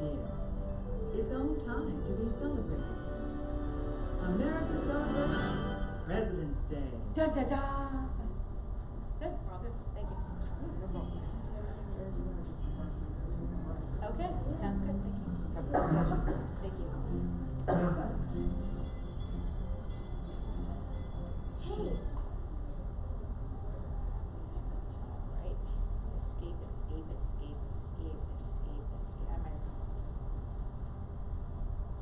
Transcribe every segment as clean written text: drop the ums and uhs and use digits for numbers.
year. Its own time to be celebrated. America celebrates President's Day. Dun, dun, dun. Good, we're all good. Thank you. Okay, sounds good. Thank you. Thank you. Hey. All right. Escape. I might have done this.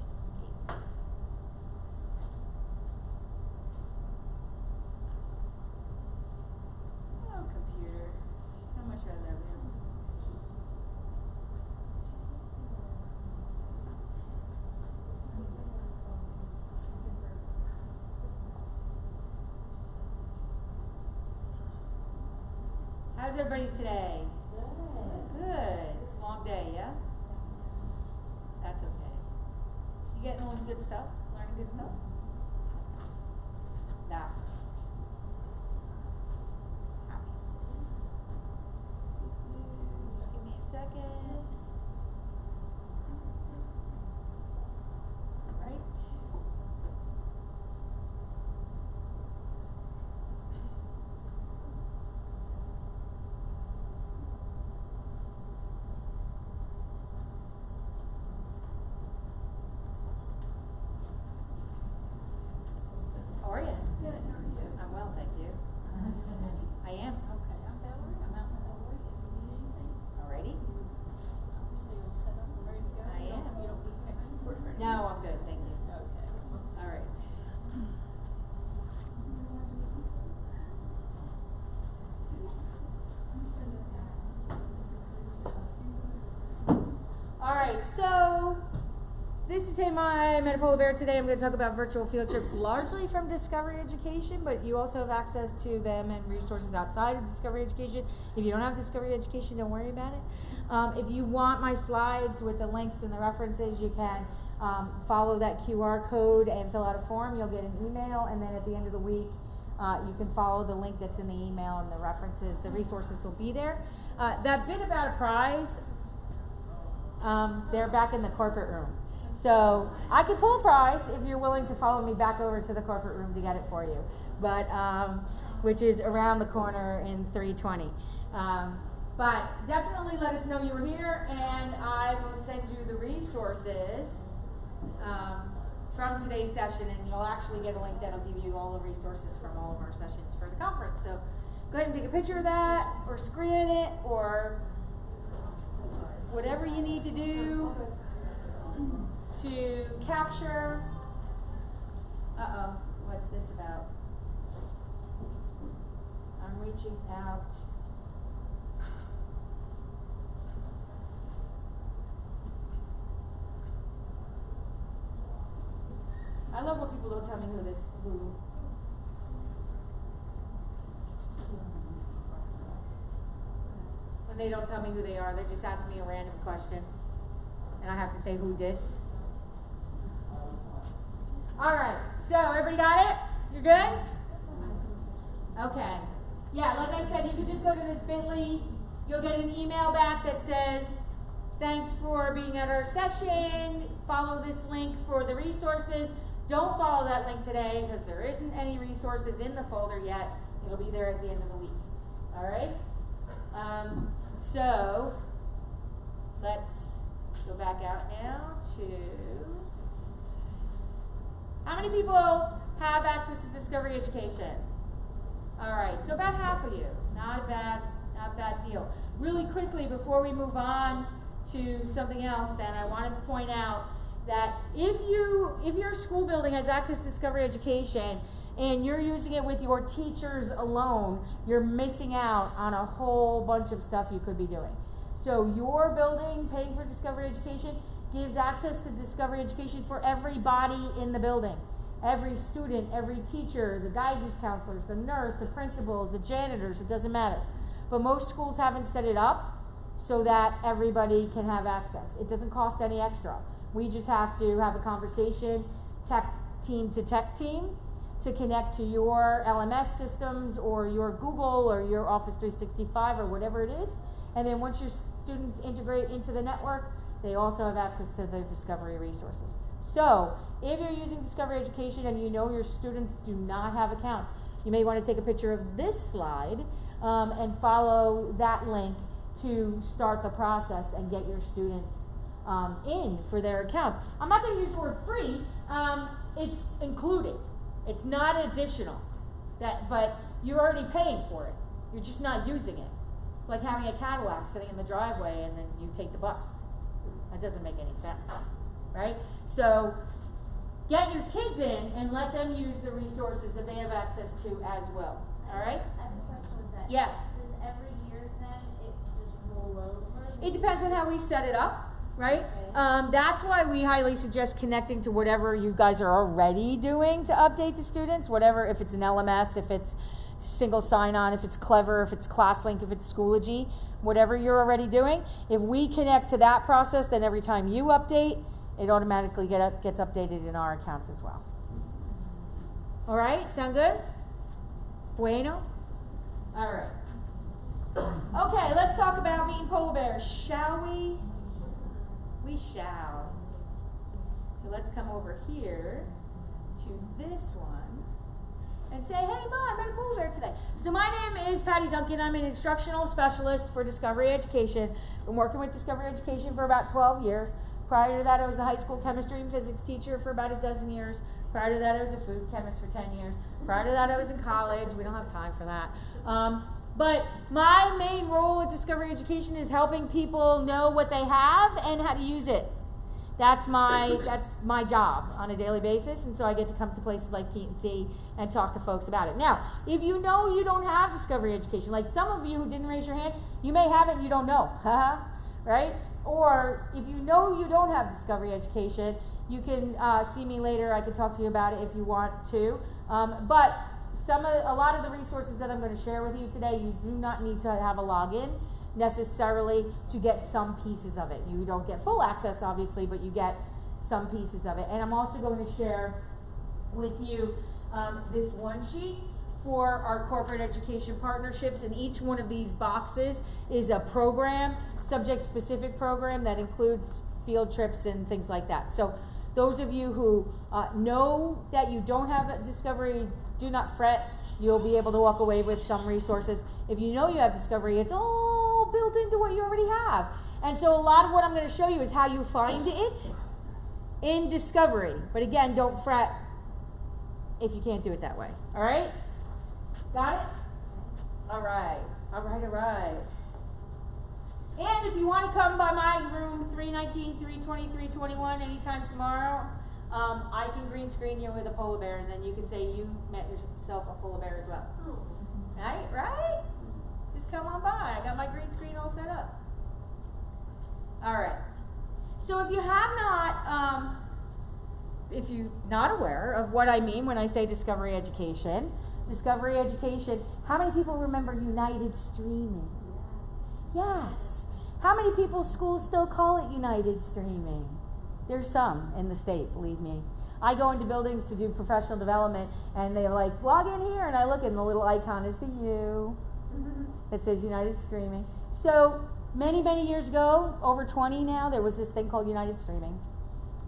Escape. Oh, computer. How much I love you. How's everybody today? Good. It's a long day, yeah? That's okay. You getting all the good stuff? Learning good stuff? That's okay. Happy. Just give me a second. All right. How are you? Good, how are you? I'm well, thank you. I am. Okay, I'm Valerie, I'm out in Illinois, if you need anything. Alrighty. Obviously you're all set up and ready to go. I am. You don't need tech support or anything. No, I'm good, thank you. Okay. All right. All right, so this is Hey My Polar Bear. Today I'm going to talk about virtual field trips largely from Discovery Education, but you also have access to them and resources outside of Discovery Education. If you don't have Discovery Education, don't worry about it. If you want my slides with the links and the references, you can follow that QR code and fill out a form. You'll get an email, and then at the end of the week, you can follow the link that's in the email and the references. The resources will be there. That bit about a prize, they're back in the corporate room. So I could pull a prize if you're willing to follow me back over to the corporate room to get it for you, but which is around the corner in 320. But definitely let us know you were here, and I will send you the resources from today's session, and you'll actually get a link that'll give you all the resources from all of our sessions for the conference. So go ahead and take a picture of that, or scan it, or whatever you need to do to capture. What's this about? I'm reaching out. I love when people don't tell me who. When they don't tell me who they are, they just ask me a random question, and I have to say who dis. All right, so everybody got it? You're good? Okay. Yeah, like I said, you can just go to this bit.ly. You'll get an email back that says, thanks for being at our session. Follow this link for the resources. Don't follow that link today because there isn't any resources in the folder yet. It'll be there at the end of the week. All right? So let's go back out now to... How many people have access to Discovery Education? All right, so about half of you. Not a bad deal. Really quickly, before we move on to something else, then I want to point out that if your school building has access to Discovery Education and you're using it with your teachers alone, you're missing out on a whole bunch of stuff you could be doing. So your building paying for Discovery Education gives access to Discovery Education for everybody in the building. Every student, every teacher, the guidance counselors, the nurse, the principals, the janitors, it doesn't matter. But most schools haven't set it up so that everybody can have access. It doesn't cost any extra. We just have to have a conversation, tech team to tech team, to connect to your LMS systems or your Google or your Office 365 or whatever it is. And then once your students integrate into the network, they also have access to the Discovery resources. So, if you're using Discovery Education and you know your students do not have accounts, you may want to take a picture of this slide and follow that link to start the process and get your students in for their accounts. I'm not going to use the word free. It's included. It's not additional. But you're already paying for it. You're just not using it. It's like having a Cadillac sitting in the driveway and then you take the bus. That doesn't make any sense, right? So get your kids in and let them use the resources that they have access to as well. All right? I have a question with that. Yeah. Does every year then it just roll over? It depends on how we set it up, right? Okay. That's why we highly suggest connecting to whatever you guys are already doing to update the students, whatever, if it's an LMS, if it's single sign-on, if it's Clever, if it's ClassLink, if it's Schoology, whatever you're already doing. If we connect to that process, then every time you update, it automatically gets updated in our accounts as well. All right, sound good? Bueno? All right. Okay, let's talk about meeting polar bears, shall we? We shall. So let's come over here to this one and say, hey, Ma, I met a polar bear today. So my name is Patty Duncan. I'm an instructional specialist for Discovery Education. Been working with Discovery Education for about 12 years. Prior to that, I was a high school chemistry and physics teacher for about a dozen years. Prior to that, I was a food chemist for 10 years. Prior to that, I was in college. We don't have time for that. But my main role at Discovery Education is helping people know what they have and how to use it. That's my job on a daily basis, and so I get to come to places like Keaton C and talk to folks about it. Now, if you know you don't have Discovery Education, like some of you who didn't raise your hand, you may have it and you don't know, right? Or if you know you don't have Discovery Education, you can see me later. I can talk to you about it if you want to. But a lot of the resources that I'm going to share with you today, you do not need to have a login necessarily to get some pieces of it. You don't get full access, obviously, but you get some pieces of it. And I'm also going to share with you this one sheet for our corporate education partnerships, and each one of these boxes is a program, subject-specific program that includes field trips and things like that. So those of you who know that you don't have Discovery, do not fret. You'll be able to walk away with some resources. If you know you have Discovery, it's all built into what you already have. And so a lot of what I'm going to show you is how you find it in Discovery. But again, don't fret if you can't do it that way. All right? Got it? All right. All right, all right. And if you want to come by my room, 319, 320, 321, anytime tomorrow, I can green screen you with a polar bear, and then you can say you met yourself a polar bear as well. Right? Right? Just come on by. I got my green screen all set up. All right. So if you have not, if you're not aware of what I mean when I say Discovery Education, how many people remember United Streaming? Yes. How many people's schools still call it United Streaming? There's some in the state, believe me. I go into buildings to do professional development, and they're like, log in here, and I look, and the little icon is the U. It says United Streaming. So many, many years ago, over 20 now, there was this thing called United Streaming.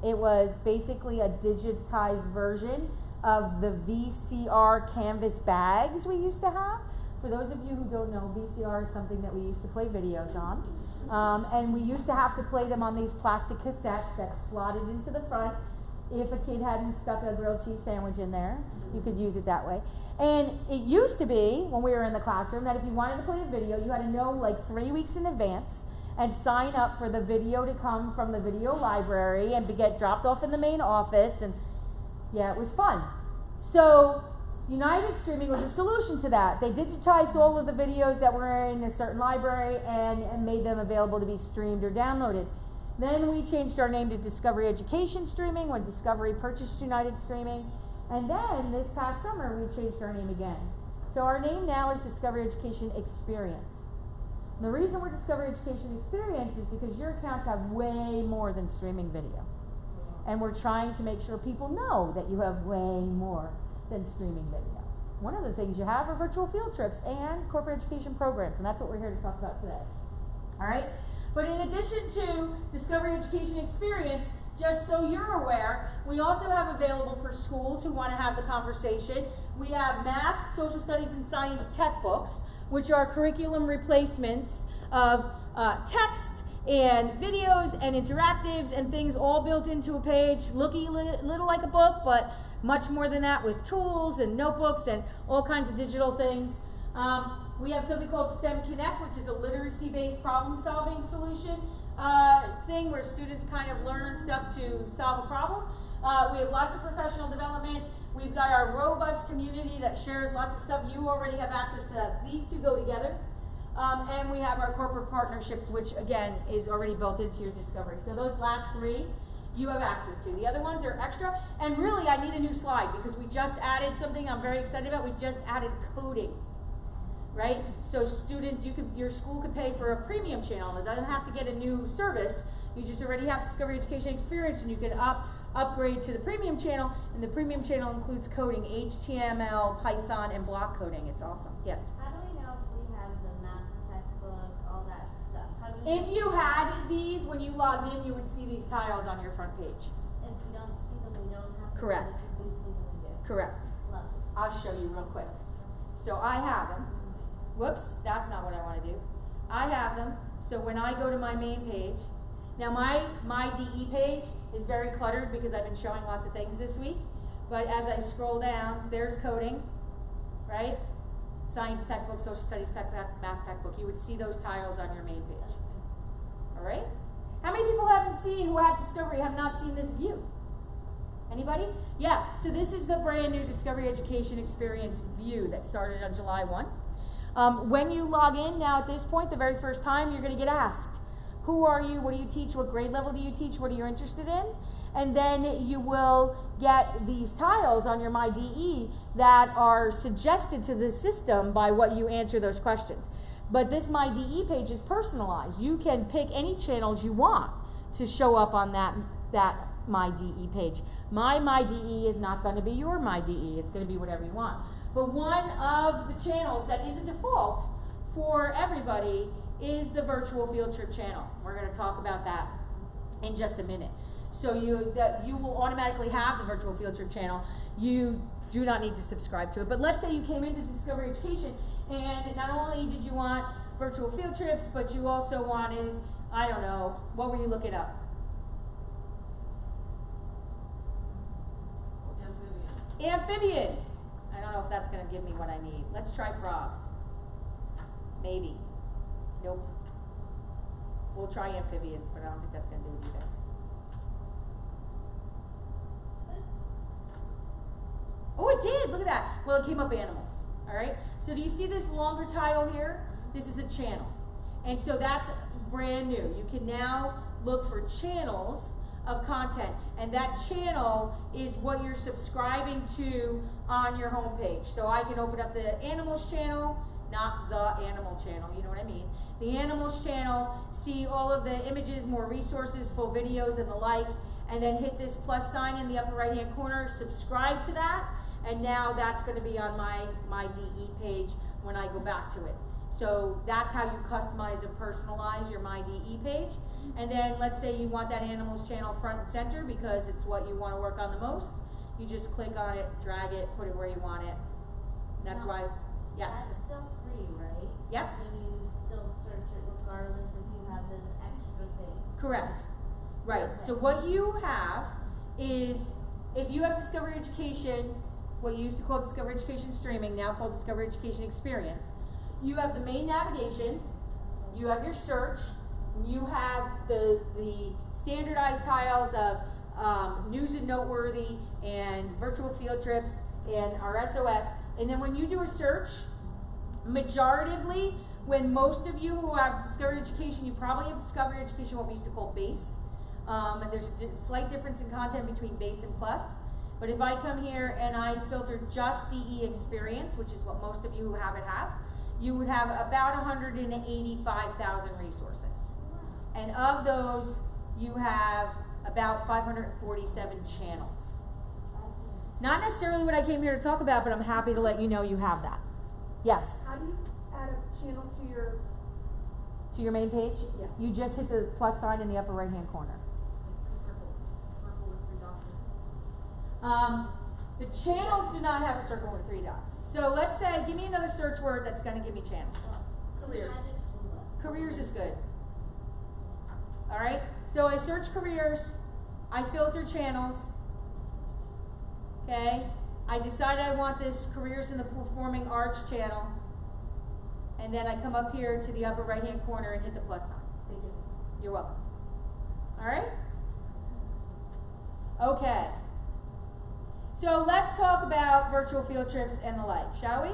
It was basically a digitized version of the VCR canvas bags we used to have. For those of you who don't know, VCR is something that we used to play videos on. And we used to have to play them on these plastic cassettes that slotted into the front. If a kid hadn't stuck a grilled cheese sandwich in there, you could use it that way. And it used to be, when we were in the classroom, that if you wanted to play a video, you had to know like 3 weeks in advance and sign up for the video to come from the video library and get dropped off in the main office. And yeah, it was fun. So United Streaming was a solution to that. They digitized all of the videos that were in a certain library and made them available to be streamed or downloaded. Then we changed our name to Discovery Education Streaming when Discovery purchased United Streaming. And then this past summer, we changed our name again. So our name now is Discovery Education Experience. And the reason we're Discovery Education Experience is because your accounts have way more than streaming video. And we're trying to make sure people know that you have way more than streaming video. One of the things you have are virtual field trips and corporate education programs, and that's what we're here to talk about today. All right? But in addition to Discovery Education Experience, just so you're aware, we also have available for schools who want to have the conversation. We have math, social studies, and science tech books, which are curriculum replacements of text and videos and interactives and things all built into a page, looking little like a book, but much more than that, with tools and notebooks and all kinds of digital things. We have something called STEM Connect, which is a literacy-based problem-solving solution thing where students kind of learn stuff to solve a problem. We have lots of professional development. We've got our robust community that shares lots of stuff. You already have access to these two go together. And we have our corporate partnerships, which again is already built into your Discovery. So those last three you have access to. The other ones are extra. And really, I need a new slide because we just added something I'm very excited about. We just added coding, right? So students, your school could pay for a premium channel. It doesn't have to get a new service. You just already have Discovery Education Experience, and you can upgrade to the premium channel. And the premium channel includes coding, HTML, Python, and block coding. It's awesome. Yes. How do we know if we have the math textbook, all that stuff? How do we If you had these when you logged in, you would see these tiles on your front page. If we don't see them, we don't have to. Correct. If we see them, we do. Correct. Lovely. I'll show you real quick. So I have them. Whoops, that's not what I want to do. I have them. So when I go to my main page, now my DE page is very cluttered because I've been showing lots of things this week. But as I scroll down, there's coding, right? Science textbook, social studies textbook, math textbook. You would see those tiles on your main page. All right? How many people who have Discovery have not seen this view? Anybody? Yeah, so this is the brand new Discovery Education Experience view that started on July 1. When you log in now at this point, the very first time, you're going to get asked, who are you, what do you teach, what grade level do you teach, what are you interested in? And then you will get these tiles on your MyDE that are suggested to the system by what you answer those questions. But this MyDE page is personalized. You can pick any channels you want to show up on that MyDE page. My MyDE is not going to be your MyDE. It's going to be whatever you want. But one of the channels that is a default for everybody is the virtual field trip channel. We're going to talk about that in just a minute. So you will automatically have the virtual field trip channel. You do not need to subscribe to it. But let's say you came into Discovery Education and not only did you want virtual field trips, but you also wanted, I don't know, what were you looking up? Amphibians. I don't know if that's going to give me what I need. Let's try frogs. Maybe. Nope. We'll try amphibians, but I don't think that's going to do it either. Oh, it did. Look at that. Well, it came up animals. All right. So do you see this longer tile here? This is a channel. And so that's brand new. You can now look for channels of content. And that channel is what you're subscribing to on your homepage. So I can open up the animals channel, not the animal channel, you know what I mean? The animals channel, see all of the images, more resources, full videos and the like, and then hit this plus sign in the upper right hand corner, subscribe to that, and now that's going to be on my DE page when I go back to it. So that's how you customize and personalize your MyDE page. And then let's say you want that animals channel front and center because it's what you want to work on the most. You just click on it, drag it, put it where you want it. That's why, yes? That's still free, right? Yep. Can you still search it regardless if you have those extra things? Correct. Right. Okay. So what you have is, if you have Discovery Education, what you used to call Discovery Education Streaming, now called Discovery Education Experience, you have the main navigation, you have your search, you have the standardized tiles of news and noteworthy and virtual field trips and our SOS. And then when you do a search, majoritively, when most of you who have Discovery Education, you probably have Discovery Education, what we used to call base. And there's a slight difference in content between base and plus. But if I come here and I filter just DE Experience, which is what most of you who have it have, you would have about 185,000 resources. And of those, you have about 547 channels. Not necessarily what I came here to talk about, but I'm happy to let you know you have that. Yes? How do you add a channel to to your main page? Yes. You just hit the plus sign in the upper right hand corner. Circle with 3 dots. The channels do not have a circle with 3 dots. So let's say, give me another search word that's going to give me channels. Careers. Careers is good. All right. So I search careers. I filter channels. Okay. I decide I want this careers in the performing arts channel. And then I come up here to the upper right hand corner and hit the plus sign. Thank you. You're welcome. All right. Okay. So let's talk about virtual field trips and the like, shall we?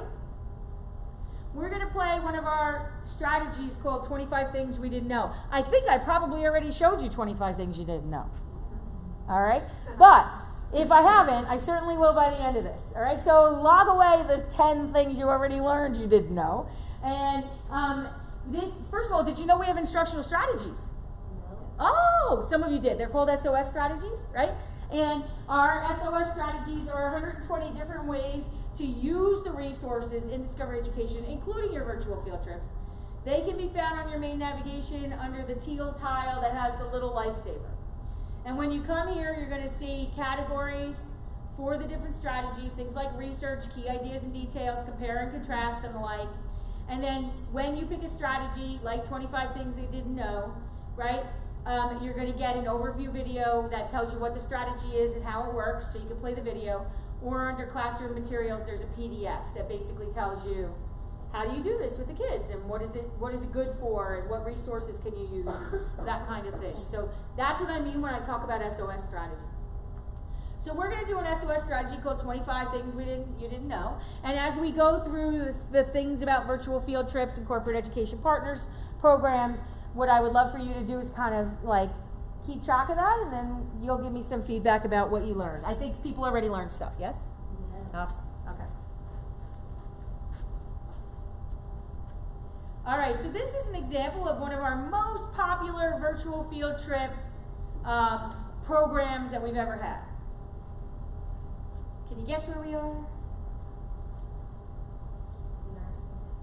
We're going to play one of our strategies called 25 Things We Didn't Know. I think I probably already showed you 25 things you didn't know. All right? But if I haven't, I certainly will by the end of this. All right? So log away the 10 things you already learned you didn't know. And this, first of all, did you know we have instructional strategies? No. Oh, some of you did. They're called SOS strategies, right? And our SOS strategies are 120 different ways to use the resources in Discovery Education, including your virtual field trips. They can be found on your main navigation under the teal tile that has the little lifesaver. And when you come here, you're going to see categories for the different strategies, things like research, key ideas and details, compare and contrast, and the like. And then when you pick a strategy, like 25 things you didn't know, right? You're going to get an overview video that tells you what the strategy is and how it works, so you can play the video. Or under classroom materials, there's a PDF that basically tells you how do you do this with the kids, and what is it good for, and what resources can you use, that kind of thing. So that's what I mean when I talk about SOS strategy. So we're going to do an SOS strategy called 25 Things You Didn't Know. And as we go through the things about virtual field trips and corporate education partners programs, what I would love for you to do is kind of like keep track of that, and then you'll give me some feedback about what you learned. I think people already learned stuff, yes? Yeah. Awesome. Okay. All right, so this is an example of one of our most popular virtual field trip programs that we've ever had. Can you guess where we are?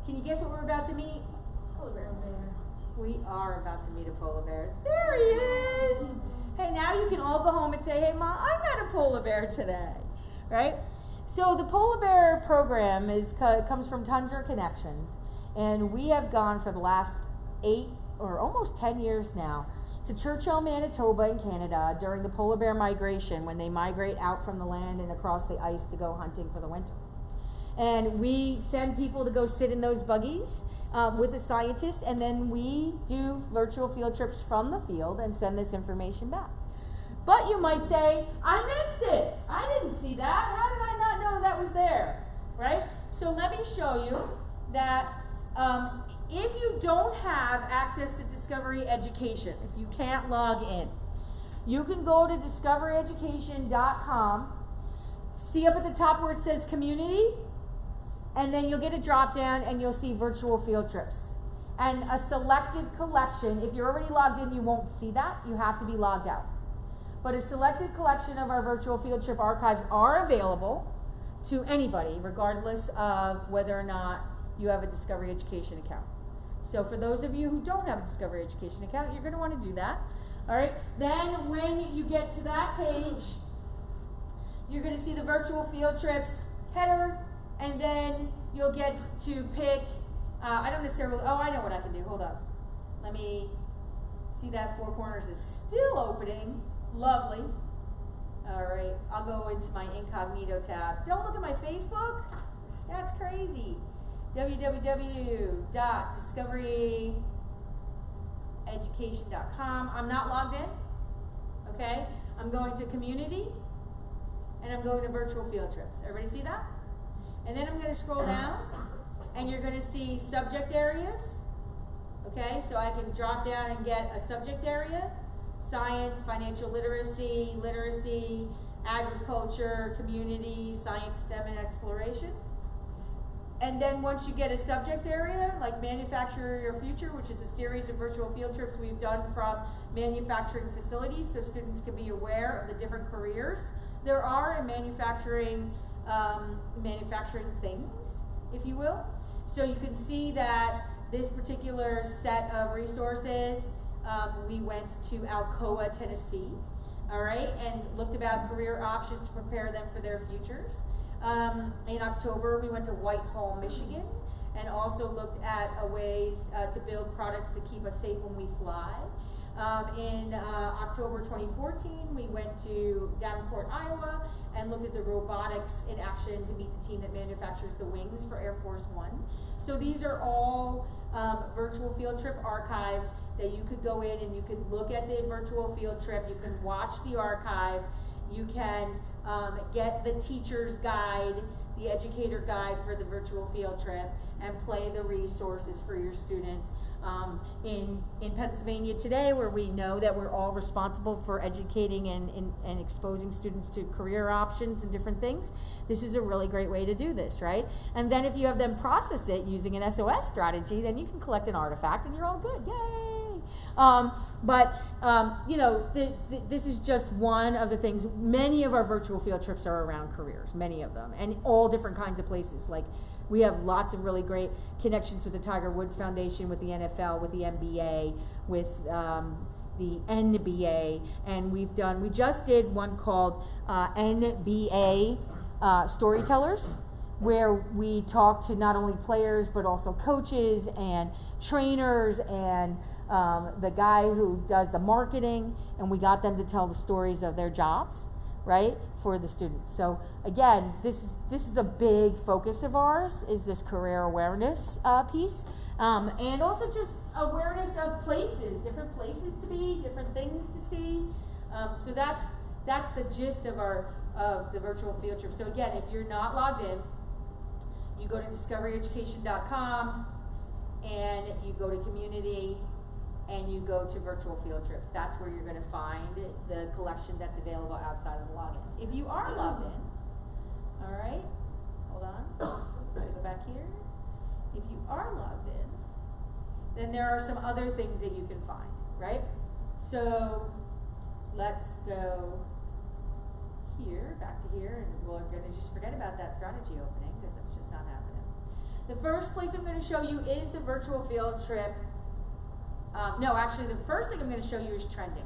Can you guess what we're about to meet? Polar bear. We are about to meet a polar bear. There he is! Hey, now you can all go home and say, hey, Mom, I met a polar bear today, right? So the polar bear program comes from Tundra Connections, and we have gone for the last 8 or almost 10 years now to Churchill, Manitoba in Canada during the polar bear migration, when they migrate out from the land and across the ice to go hunting for the winter. And we send people to go sit in those buggies with the scientists, and then we do virtual field trips from the field and send this information back. But you might say, I missed it. I didn't see that. How did I not know that was there? Right? So let me show you that if you don't have access to Discovery Education, if you can't log in, you can go to discoveryeducation.com, see up at the top where it says community, and then you'll get a drop down and you'll see virtual field trips. And a selected collection, if you're already logged in, you won't see that. You have to be logged out. But a selected collection of our virtual field trip archives are available to anybody, regardless of whether or not you have a Discovery Education account. So for those of you who don't have a Discovery Education account, you're going to want to do that. All right. Then when you get to that page, you're going to see the virtual field trips header, and then you'll get to pick, I don't necessarily, oh, I know what I can do. Hold up. Let me see that Four Corners is still opening. Lovely. All right. I'll go into my incognito tab. Don't look at my Facebook. That's crazy. www.discoveryeducation.com. I'm not logged in. Okay. I'm going to community, and I'm going to virtual field trips. Everybody see that? And then I'm going to scroll down, and you're going to see subject areas. Okay, so I can drop down and get a subject area: science, financial literacy, literacy, agriculture, community, science, STEM, and exploration. And then once you get a subject area, like Manufacture Your Future, which is a series of virtual field trips we've done from manufacturing facilities, so students can be aware of the different careers there are in manufacturing things, if you will. So you can see that this particular set of resources, we went to Alcoa, Tennessee, all right, and looked about career options to prepare them for their futures. In October, we went to Whitehall, Michigan, and also looked at ways to build products to keep us safe when we fly. In October 2014, we went to Davenport, Iowa, and looked at the robotics in action to meet the team that manufactures the wings for Air Force One. So these are all virtual field trip archives that you could go in and you could look at the virtual field trip, you can watch the archive, you can get the teacher's guide, the educator guide for the virtual field trip, and play the resources for your students. In Pennsylvania today, where we know that we're all responsible for educating and exposing students to career options and different things, this is a really great way to do this, right? And then if you have them process it using an SOS strategy, then you can collect an artifact and you're all good, yay! You know, this is just one of the things. Many of our virtual field trips are around careers, many of them, and all different kinds of places. Like, we have lots of really great connections with the Tiger Woods Foundation, with the NFL, with the NBA, with the NBA, and we just did one called NBA Storytellers, where we talk to not only players but also coaches and trainers and the guy who does the marketing, and we got them to tell the stories of their jobs, right, for the students. So again, this is a big focus of ours, is this career awareness piece, and also just awareness of places, different places to be, different things to see. So that's the gist of the virtual field trip. So again, if you're not logged in, you go to discoveryeducation.com and you go to community and you go to virtual field trips. That's where you're going to find the collection that's available outside of the login. If you are logged in, all right, hold on, I'm going to go back here. If you are logged in, then there are some other things that you can find, right? So let's go here, back to here, and we're going to just forget about that strategy opening because that's just not happening. The first place I'm going to show you is the virtual field trip. No, actually, the first thing I'm going to show you is trending.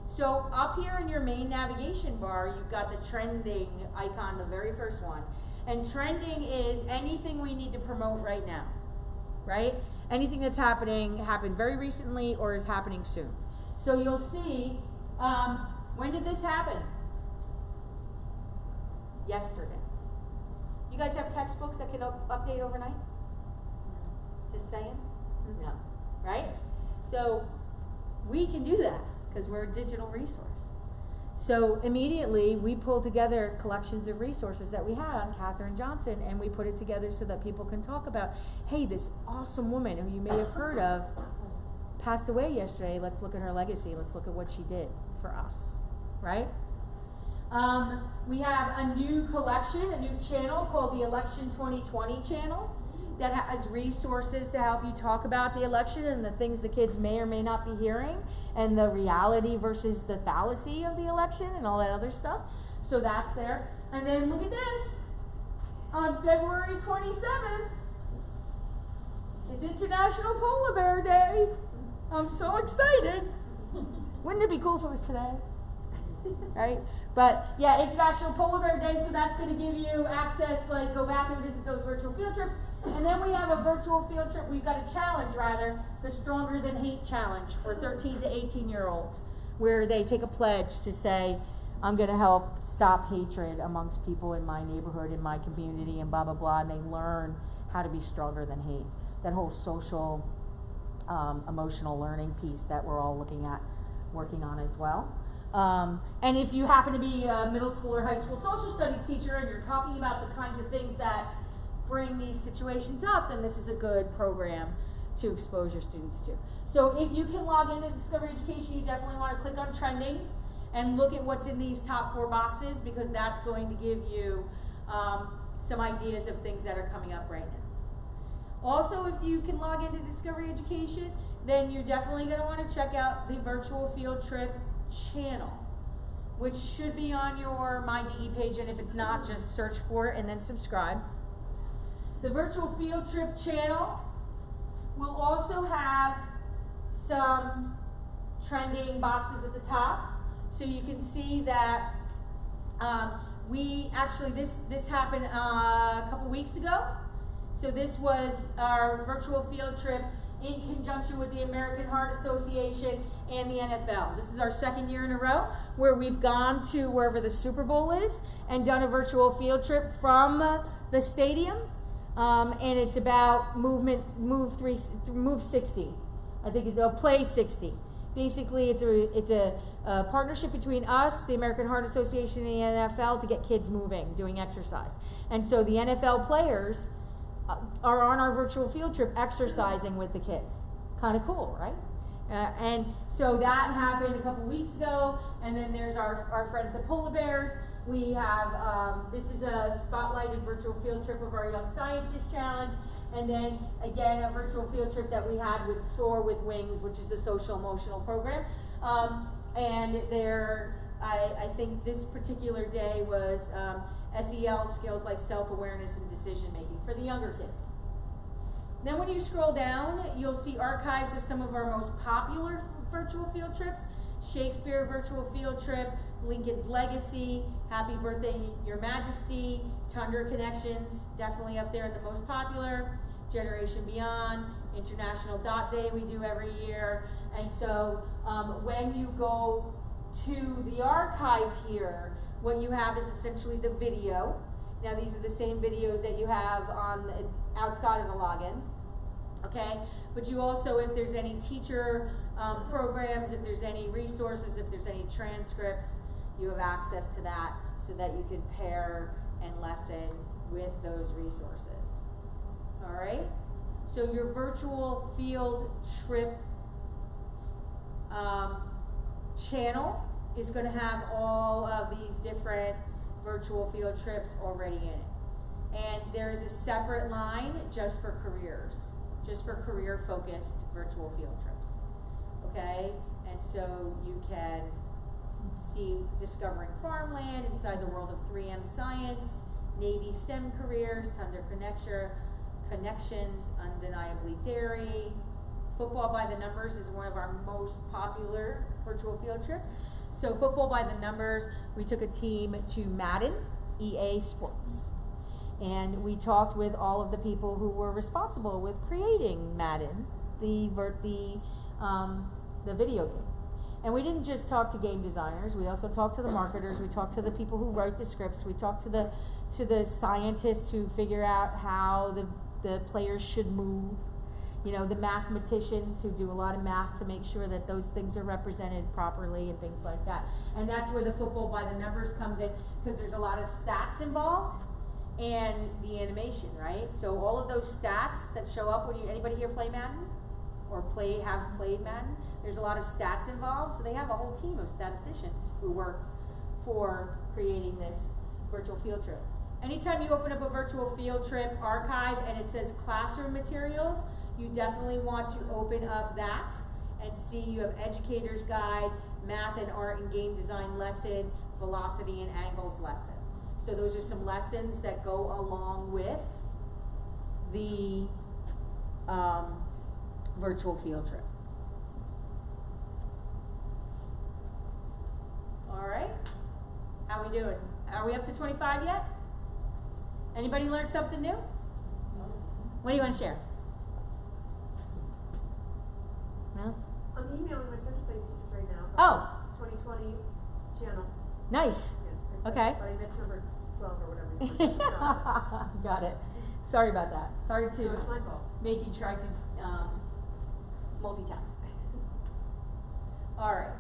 So up here in your main navigation bar, you've got the trending icon, the very first one. And trending is anything we need to promote right now, right? Anything that's happened very recently or is happening soon. So you'll see, when did this happen? Yesterday. You guys have textbooks that can update overnight? Just saying? No. Right? So we can do that because we're a digital resource. So immediately we pulled together collections of resources that we had on Katherine Johnson, and we put it together so that people can talk about, hey, this awesome woman who you may have heard of passed away yesterday. Let's look at her legacy. Let's look at what she did for us, right? We have a new collection, a new channel called the Election 2020 channel that has resources to help you talk about the election and the things the kids may or may not be hearing, and the reality versus the fallacy of the election and all that other stuff. So that's there. And then look at this. On February 27th, it's International Polar Bear Day. I'm so excited. Wouldn't it be cool if it was today? Right? But yeah, International Polar Bear Day, so that's going to give you access, like go back and visit those virtual field trips. And then we have a virtual field trip, we've got a challenge rather, the Stronger Than Hate Challenge for 13 to 18-year-olds, where they take a pledge to say, I'm going to help stop hatred amongst people in my neighborhood, in my community, and blah, blah, blah, and they learn how to be stronger than hate. That whole social, emotional learning piece that we're all working on as well. And if you happen to be a middle school or high school social studies teacher and you're talking about the kinds of things that bring these situations up, then this is a good program to expose your students to. So if you can log into Discover Education, you definitely want to click on trending and look at what's in these top 4 boxes, because that's going to give you some ideas of things that are coming up right now. Also, if you can log into Discovery Education, then you're definitely going to want to check out the virtual field trip channel, which should be on your My DE page, and if it's not, just search for it and then subscribe. The virtual field trip channel We'll also have some trending boxes at the top, so you can see that we actually, this happened a couple weeks ago. So this was our virtual field trip in conjunction with the American Heart Association and the NFL. This is our second year in a row where we've gone to wherever the Super Bowl is and done a virtual field trip from the stadium. And it's about move 60. I think it's play 60. Basically, it's a partnership between us, the American Heart Association, and the NFL to get kids moving, doing exercise. And so the NFL players are on our virtual field trip exercising with the kids. Kind of cool, right? And so that happened a couple weeks ago. And then there's our friends, the Polar Bears. We have, this is a spotlighted virtual field trip of our Young Scientist Challenge. And then again, a virtual field trip that we had with Soar with Wings, which is a social emotional program. And I think this particular day was SEL skills like self-awareness and decision-making for the younger kids. Then when you scroll down, you'll see archives of some of our most popular virtual field trips. Shakespeare virtual field trip, Lincoln's Legacy, Happy Birthday Your Majesty, Tundra Connections, definitely up there in the most popular, Generation Beyond, International Dot Day we do every year. And so when you go to the archive here, what you have is essentially the video. Now these are the same videos that you have on outside of the login, okay? But you also, if there's any teacher programs, if there's any resources, if there's any transcripts, you have access to that so that you can pair and lesson with those resources. All right? So your virtual field trip channel is going to have all of these different virtual field trips already in it. And there is a separate line just for careers, just for career-focused virtual field trips. Okay? And so you can see Discovering Farmland, Inside the World of 3M Science, Navy STEM Careers, Tundra Connections, Undeniably Dairy. Football by the Numbers is one of our most popular virtual field trips. So Football by the Numbers, we took a team to Madden, EA Sports. And we talked with all of the people who were responsible with creating Madden, the video game. And we didn't just talk to game designers, we also talked to the marketers, we talked to the people who write the scripts, we talked to the scientists who figure out how the players should move, you know, the mathematicians who do a lot of math to make sure that those things are represented properly and things like that. And that's where the Football by the Numbers comes in, because there's a lot of stats involved and the animation, right? So all of those stats that show up when anybody here play Madden? Or have played Madden? There's a lot of stats involved, so they have a whole team of statisticians who work for creating this virtual field trip. Anytime you open up a virtual field trip archive and it says classroom materials, you definitely want to open up that and see you have Educator's Guide, Math and Art and Game Design lesson, Velocity and Angles lesson. So those are some lessons that go along with the virtual field trip. All right, how we doing? Are we up to 25 yet? Anybody learn something new? What do you want to share? No? I'm emailing my social studies teachers right now. Oh. 2020 channel. Nice. Yeah, Okay. But I missed number 12 or whatever. Got it. Sorry about that. Sorry to No, it's my fault. make you try to multitask. All right.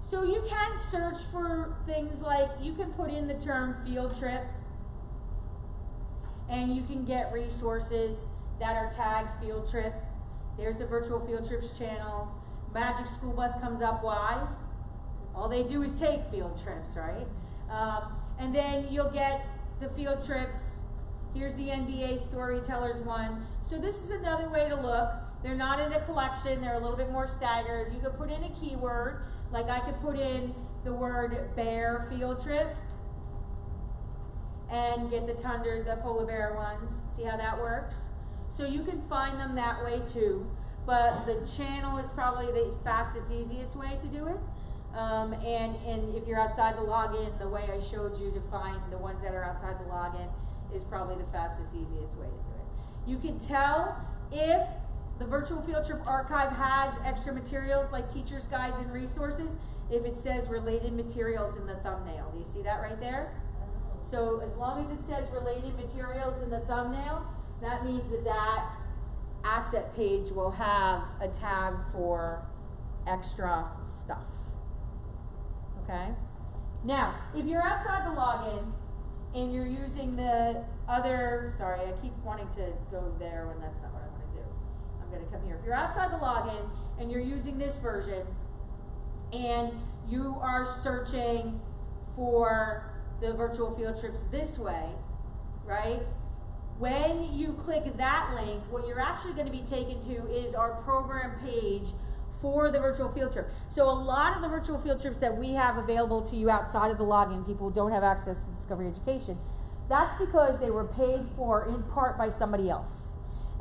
So you can search for things like, you can put in the term field trip and you can get resources that are tagged field trip. There's the virtual field trips channel. Magic School Bus comes up. Why? All they do is take field trips, right? And then you'll get the field trips. Here's the NBA Storytellers one. So this is another way to look. They're not in a collection. They're a little bit more staggered. You could put in a keyword. Like I could put in the word bear field trip and get the Polar Bear ones. See how that works? So you can find them that way too, but the channel is probably the fastest, easiest way to do it. And if you're outside the login, the way I showed you to find the ones that are outside the login is probably the fastest, easiest way to do it. You can tell if the virtual field trip archive has extra materials like teacher's guides and resources if it says related materials in the thumbnail. Do you see that right there? So as long as it says related materials in the thumbnail, that means that that asset page will have a tab for extra stuff. Okay? Now, if you're outside the login and you're using the other, sorry, I keep wanting to go there when that's not what I want to do. I'm going to come here. If you're outside the login and you're using this version and you are searching for the virtual field trips this way, right? When you click that link, what you're actually going to be taken to is our program page for the virtual field trip. So a lot of the virtual field trips that we have available to you outside of the login, people who don't have access to Discovery Education, that's because they were paid for in part by somebody else.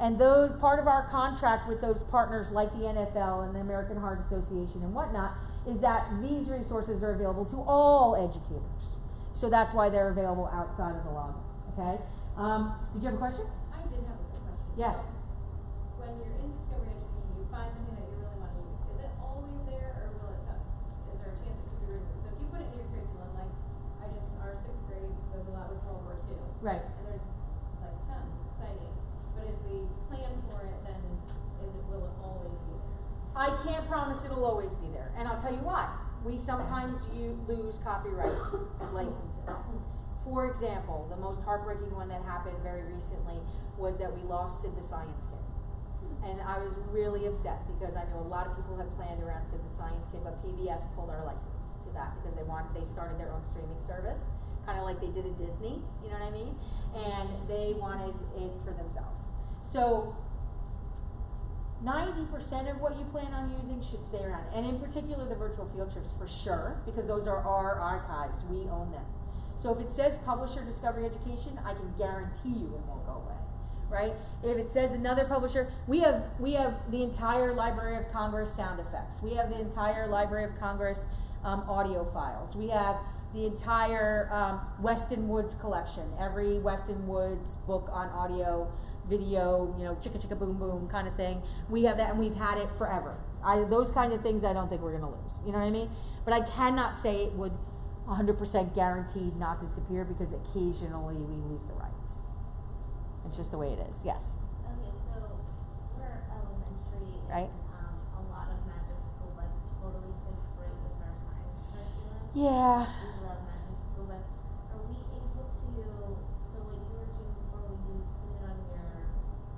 And those part of our contract with those partners like the NFL and the American Heart Association and whatnot is that these resources are available to all educators. So that's why they're available outside of the login, okay? Did you have a question? I did have a quick question. Yeah. So, when you're in Discovery Education, you find something that you really want to use. Is it always there, or will it is there a chance it could be removed? So if you put it in your curriculum, like our 6th grade does a lot with World War II. Right. And there's like tons, exciting. But if we plan for it, then will it always be there? I can't promise it'll always be there, and I'll tell you why. We sometimes lose copyright licenses. For example, the most heartbreaking one that happened very recently was that we lost Sid the Science Kid. And I was really upset because I know a lot of people had planned around Sid the Science Kid, but PBS pulled our license to that because they started their own streaming service, kind of like they did at Disney, you know what I mean? And they wanted it for themselves. So 90% of what you plan on using should stay around. And in particular, the virtual field trips for sure, because those are our archives. We own them. So if it says publisher Discovery Education, I can guarantee you it won't go away, right? If it says another publisher, we have the entire Library of Congress sound effects. We have the entire Library of Congress audio files. We have the entire Weston Woods collection, every Weston Woods book on audio, video, you know, chicka chicka boom boom kind of thing. We have that, and we've had it forever. Those kind of things I don't think we're going to lose. You know what I mean? But I cannot say it would 100% guaranteed not disappear because occasionally we lose the rights. It's just the way it is. Yes? Okay, so we're elementary, Right. and a lot of Magic School Bus totally fits right with our science curriculum. Yeah. We love Magic School Bus. Are we able to, so what you were doing before when you put it on your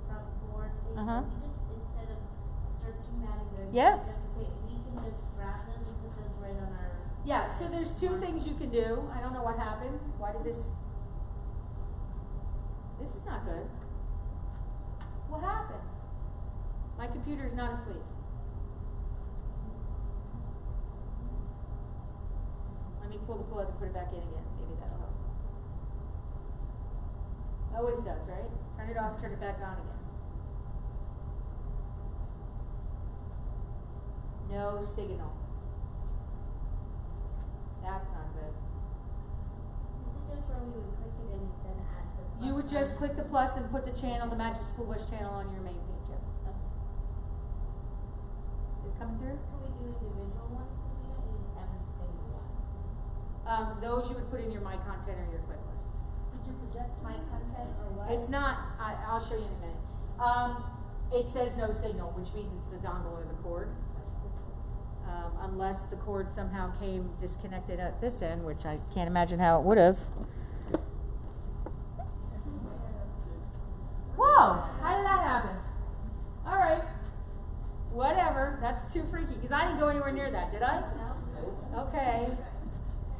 front board thing, Uh-huh. we just, instead of searching that in the Yeah. we can just grab those and put those right on our. Yeah, so there's two things you can do. I don't know what happened. Why did this... This is not good. What happened? My computer is not asleep. Let me pull the plug and put it back in again. Maybe that'll help. Always does, right? Turn it off, turn it back on again. No signal. That's not good. Is it just where we would click it and then add the plus You would just sign? click the plus and put the channel, the Magic School Bus channel on your main page, yes. Is it coming through? Can we do individual ones because we don't use every single one? Those you would put in your My Content or your Quick List. Did you project my content or what? It's not, I'll show you in a minute. It says no signal, which means it's the dongle or the cord. Unless the cord somehow came disconnected at this end, which I can't imagine how it would have. Whoa! How did that happen? All right. Whatever. That's too freaky, because I didn't go anywhere near that, did I? No. Okay.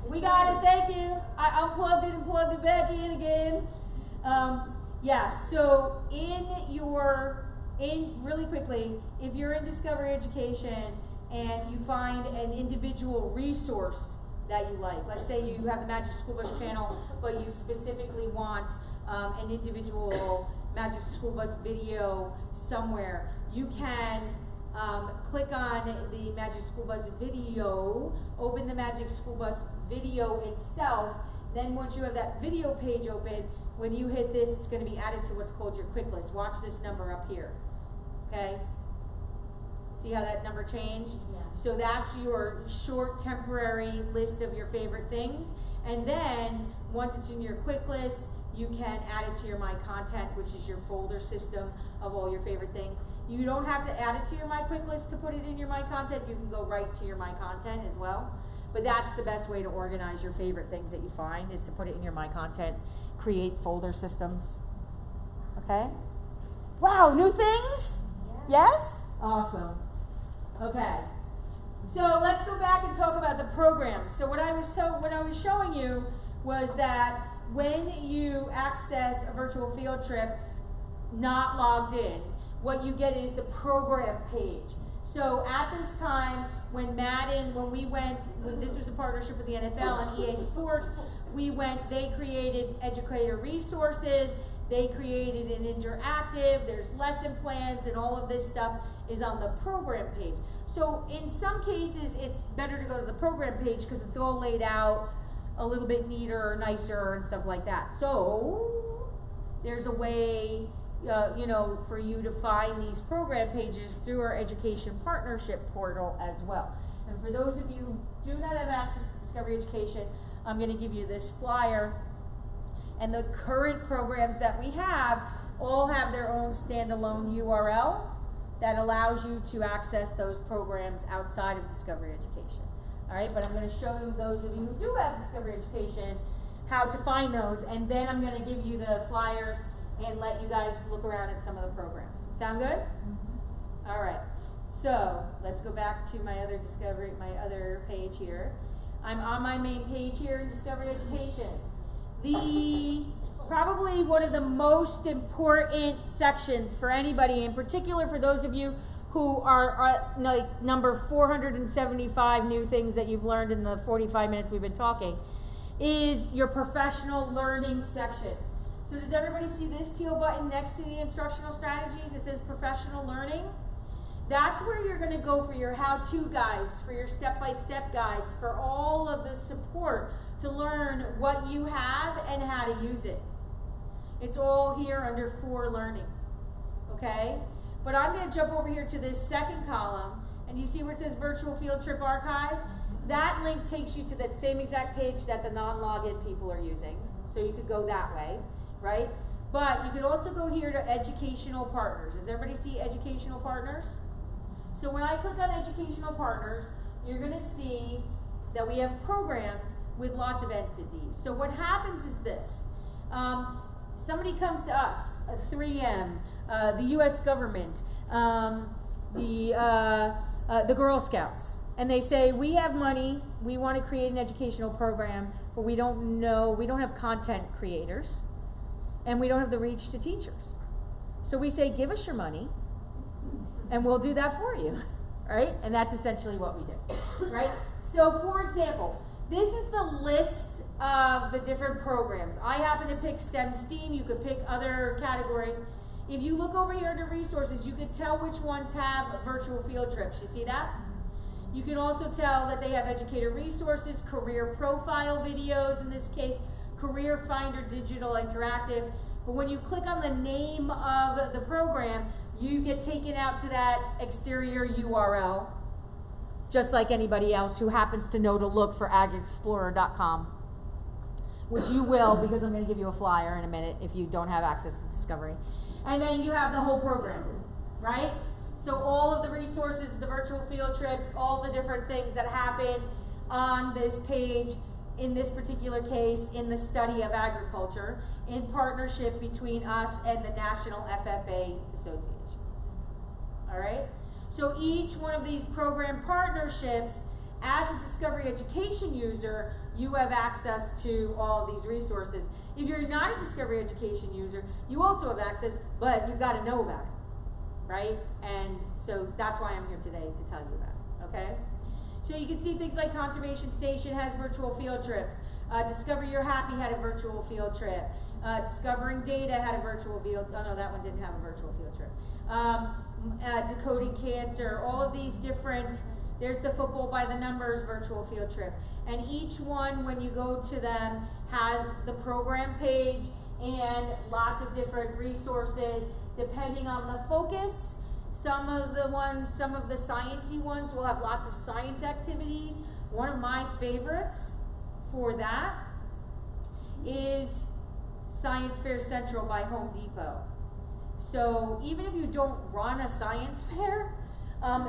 We got it, thank you. I unplugged it and plugged it back in again. Yeah, so really quickly, if you're in Discovery Education and you find an individual resource that you like, let's say you have the Magic School Bus channel, but you specifically want an individual Magic School Bus video somewhere, you can click on the Magic School Bus video, open the Magic School Bus video itself. Then once you have that video page open, when you hit this, it's going to be added to what's called your quick list. Watch this number up here. Okay? See how that number changed? Yeah. So that's your short temporary list of your favorite things. And then once it's in your quick list, you can add it to your My Content, which is your folder system of all your favorite things. You don't have to add it to your My Quick List to put it in your My Content. You can go right to your My Content as well. But that's the best way to organize your favorite things that you find, is to put it in your My Content, create folder systems. Okay? Wow, new things? Yeah. Yes? Awesome. Okay. So let's go back and talk about the programs. So what I was showing you was that when you access a virtual field trip not logged in, what you get is the program page. So at this time, when this was a partnership with the NFL and EA Sports, they created educator resources, they created an interactive, there's lesson plans, and all of this stuff is on the program page. So in some cases, it's better to go to the program page because it's all laid out a little bit neater, nicer, and stuff like that. So there's a way, for you to find these program pages through our education partnership portal as well. And for those of you who do not have access to Discovery Education, I'm going to give you this flyer. And the current programs that we have all have their own standalone URL that allows you to access those programs outside of Discovery Education. All right, but I'm going to show you, those of you who do have Discovery Education, how to find those, and then I'm going to give you the flyers and let you guys look around at some of the programs. Sound good? Mm-hmm. All right. So let's go back to my other page here. I'm on my main page here in Discovery Education. Probably one of the most important sections for anybody, in particular for those of you who are like number 475 new things that you've learned in the 45 minutes we've been talking, is your professional learning section. So does everybody see this teal button next to the instructional strategies? It says professional learning. That's where you're going to go for your how-to guides, for your step-by-step guides, for all of the support to learn what you have and how to use it. It's all here under For Learning, okay? But I'm going to jump over here to this second column, and you see where it says Virtual Field Trip Archives? That link takes you to that same exact page that the non-login people are using. So you could go that way, right? But you could also go here to Educational Partners. Does everybody see Educational Partners? So when I click on Educational Partners, you're going to see that we have programs with lots of entities. So what happens is this. Somebody comes to us, 3M, the U.S. government, the Girl Scouts, and they say, we have money, we want to create an educational program, but we don't have content creators, and we don't have the reach to teachers. So we say, give us your money, and we'll do that for you, right? And that's essentially what we do, right? So for example, this is the list of the different programs. I happen to pick STEM STEAM. You could pick other categories. If you look over here under resources, you could tell which ones have virtual field trips. You see that? You can also tell that they have educator resources, career profile videos, in this case, Career Finder Digital Interactive. But when you click on the name of the program, you get taken out to that exterior URL, just like anybody else who happens to know to look for agexplorer.com, which you will, because I'm going to give you a flyer in a minute if you don't have access to Discovery. And then you have the whole program, right? So all of the resources, the virtual field trips, all the different things that happen on this page, in this particular case, in the study of agriculture, in partnership between us and the National FFA Association. All right? So each one of these program partnerships, as a Discovery Education user, you have access to all of these resources. If you're not a Discovery Education user, you also have access, but you've got to know about it, right? And so that's why I'm here today, to tell you about it, okay? So you can see things like Conservation Station has virtual field trips. Discover You're Happy had a virtual field trip. Discovering Data had a virtual field. Oh no, that one didn't have a virtual field trip. Decoding Cancer. All of these different. There's the Football by the Numbers virtual field trip, and each one, when you go to them, has the program page and lots of different resources depending on the focus. Some of the sciencey ones will have lots of science activities. One of my favorites for that is Science Fair Central by Home Depot. So even if you don't run a science fair,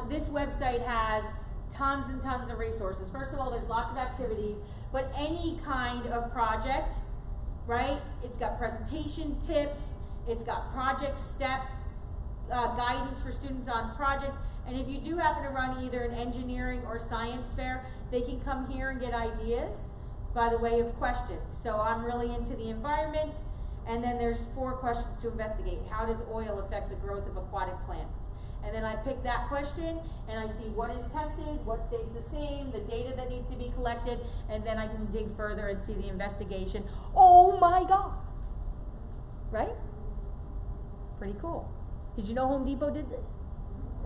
this website has tons and tons of resources. First of all, there's lots of activities, but any kind of project, right? It's got presentation tips, it's got project step guidance for students on project, and if you do happen to run either an engineering or science fair, they can come here and get ideas by the way of questions. So I'm really into the environment, and then there's 4 questions to investigate. How does oil affect the growth of aquatic plants? And then I pick that question, and I see what is tested, what stays the same, the data that needs to be collected, and then I can dig further and see the investigation. Oh my God! Right? Pretty cool. Did you know Home Depot did this?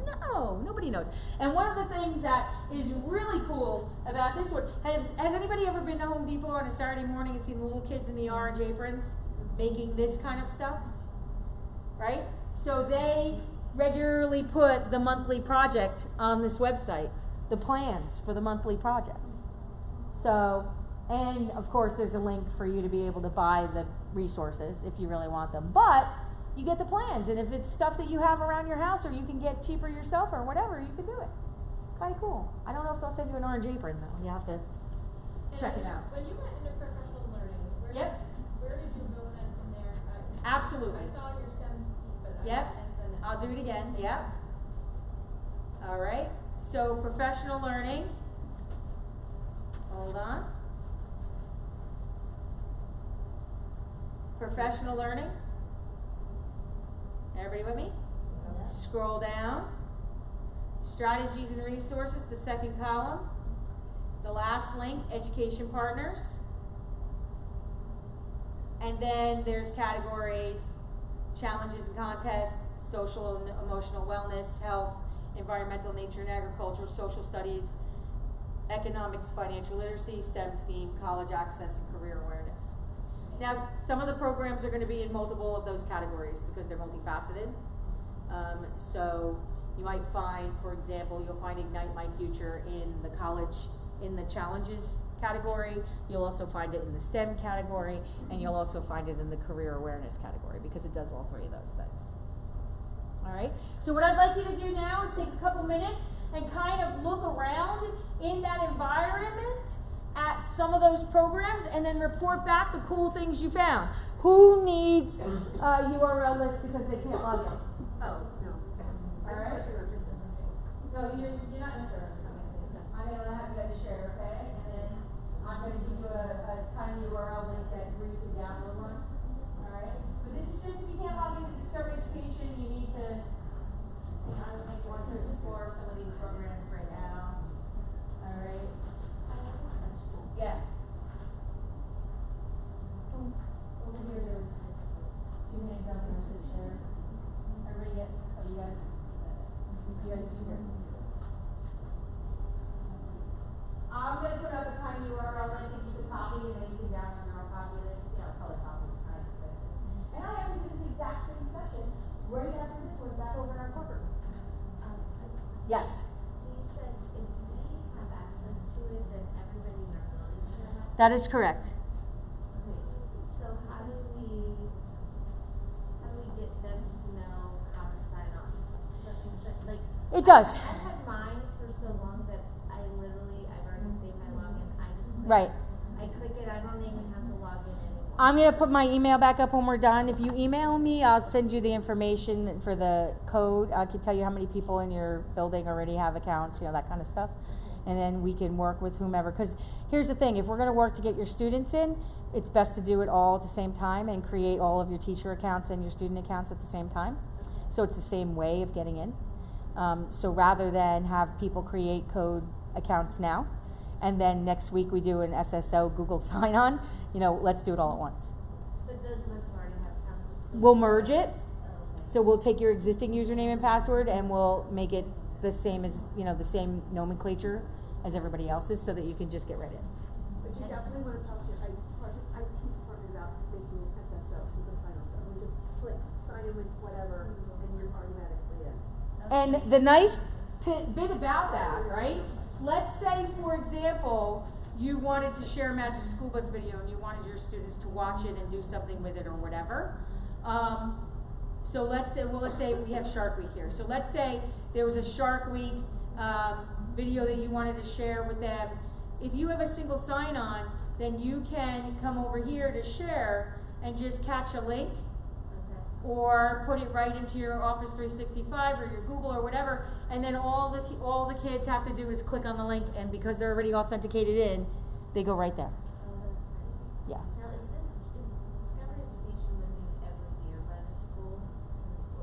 No, nobody knows. And one of the things that is really cool about this one, has anybody ever been to Home Depot on a Saturday morning and seen the little kids in the orange aprons making this kind of stuff? Right? So they regularly put the monthly project on this website, the plans for the monthly project. So, and of course there's a link for you to be able to buy the resources if you really want them. But you get the plans, and if it's stuff that you have around your house or you can get cheaper yourself or whatever, you can do it. Kind of cool. I don't know if they'll send you an orange apron though. You have to check it out. When you went into professional learning, where did you go then from there? Absolutely. I saw your STEM Steve, but Yep. I missed the I'll do it again. Yep. All right. So professional learning. Hold on. Professional learning. Everybody with me? Yeah. Scroll down. Strategies and resources, the second column. The last link, education partners. And then there's categories, challenges and contests, social and emotional wellness, health, environmental, nature and agriculture, social studies, economics, financial literacy, STEM, STEAM, college access, and career awareness. Now, some of the programs are going to be in multiple of those categories because they're multifaceted. So you might find, for example, you'll find Ignite My Future in the college, in the challenges category. You'll also find it in the STEM category, and you'll also find it in the career awareness category because it does all 3 of those things. All right, so what I'd like you to do now is take a couple minutes and kind of look around in that environment at some of those programs and then report back the cool things you found. Who needs URL lists because they can't log in? Oh, no. All right. No, you're not necessarily. I'm going to have you guys share, okay? And then I'm going to give you a tiny URL link where you can download one. All right? But this is just if you can't log into Discovery Education, you need to, I don't think you want to explore some of these programs right now. All right? Yeah. Over here, there's 2 hands up there to share. Everybody get, you guys here. I'm going to put up a tiny URL link that you can copy, and then you can download your own copy of this, color copy, kind of thing. And I have to do this exact same session right after this one back over in our corporate room. Yes. So you said if we have access to it, then everybody in our building should have access? That is correct. Okay, so how do we get them to know how to sign on? Like, It does. I've had mine for so long that I've already saved my login. I just click, Right. I click it, I don't even have to log in anymore. I'm going to put my email back up when we're done. If you email me, I'll send you the information for the code. I can tell you how many people in your building already have accounts, that kind of stuff. And then we can work with whomever. Because here's the thing, if we're going to work to get your students in, it's best to do it all at the same time and create all of your teacher accounts and your student accounts at the same time. So it's the same way of getting in. So rather than have people create code accounts now, and then next week we do an SSO Google sign-on, let's do it all at once. But those of us who already have accounts, would still We'll be merge it. Oh, okay. So we'll take your existing username and password and we'll make it the same as, the same nomenclature as everybody else's so that you can just get right in. But you definitely wanna talk to your IT department about making SSO, single sign-on, so we just click sign in with whatever, and you're automatically in. And the nice bit about that, right? Let's say, for example, you wanted to share Magic School Bus video and you wanted your students to watch it and do something with it or whatever. So let's say we have Shark Week here. So let's say there was a Shark Week video that you wanted to share with them. If you have a single sign-on, then you can come over here to share and just catch a link or put it right into your Office 365 or your Google or whatever, and then all the kids have to do is click on the link, and because they're already authenticated in, they go right there. Oh, that's nice. Yeah. Now, is Discovery Education renewed every year by the school?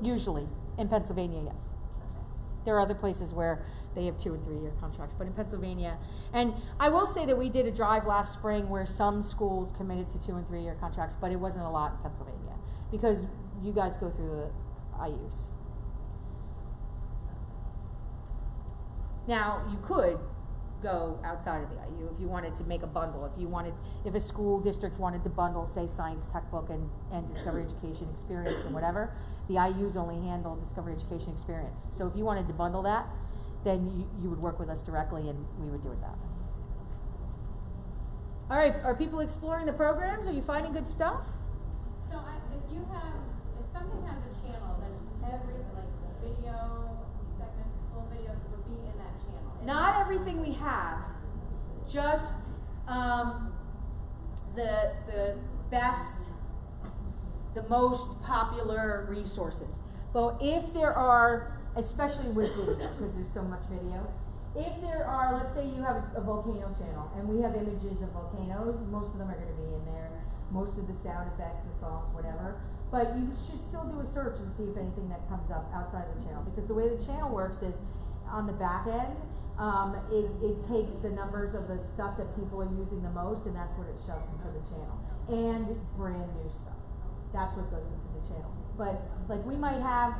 Usually, in Pennsylvania, yes. Okay. There are other places where they have 2 and 3 year contracts, but in Pennsylvania, and I will say that we did a drive last spring where some schools committed to 2 and 3 year contracts, but it wasn't a lot in Pennsylvania because you guys go through the IUs. Now, you could go outside of the IU if you wanted to make a bundle. If a school district wanted to bundle, say, science textbook and Discovery Education Experience and whatever, the IUs only handle Discovery Education Experience. So if you wanted to bundle that, then you would work with us directly and we would do it that way. All right, are people exploring the programs? Are you finding good stuff? So if something has a channel, then everything, like the video segments, full videos would be in that channel. Not everything we have, just the best, the most popular resources. But if there are, especially with video, because there's so much video, if there are, let's say you have a volcano channel, and we have images of volcanoes, most of them are going to be in there, most of the sound effects, the songs, whatever. But you should still do a search and see if anything that comes up outside the channel, because the way the channel works is on the back end, it takes the numbers of the stuff that people are using the most, and that's what it shoves into the channel, and brand new stuff. That's what goes into the channel. But like we might have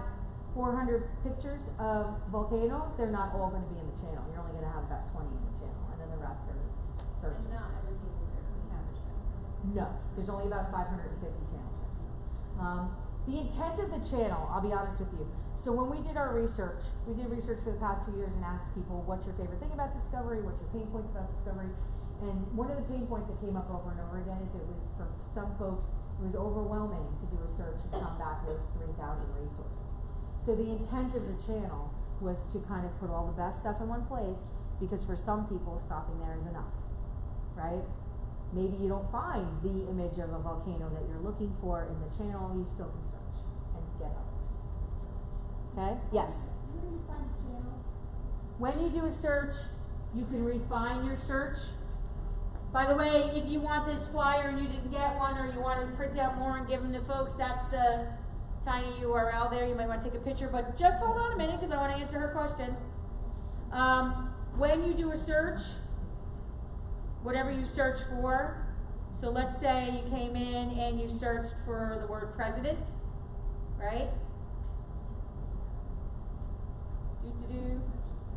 400 pictures of volcanoes, they're not all going to be in the channel. You're only going to have about 20 in the channel, and then the rest are searching. And not everything is cabbage. No, there's only about 550 channels. The intent of the channel, I'll be honest with you. So when we did our research, we did research for the past 2 years and asked people, what's your favorite thing about Discovery? What's your pain points about Discovery? And one of the pain points that came up over and over again is it was, for some folks, it was overwhelming to do a search and come back with 3,000 resources. So the intent of the channel was to kind of put all the best stuff in one place, because for some people, stopping there is enough, right? Maybe you don't find the image of a volcano that you're looking for in the channel, you still can search and get others. Okay? Yes? When you do a search, you can refine your search. By the way, if you want this flyer and you didn't get one, or you want to print out more and give them to folks, that's the tiny URL there. You might want to take a picture, but just hold on a minute because I want to answer her question. When you do a search, whatever you search for, so let's say you came in and you searched for the word president, right?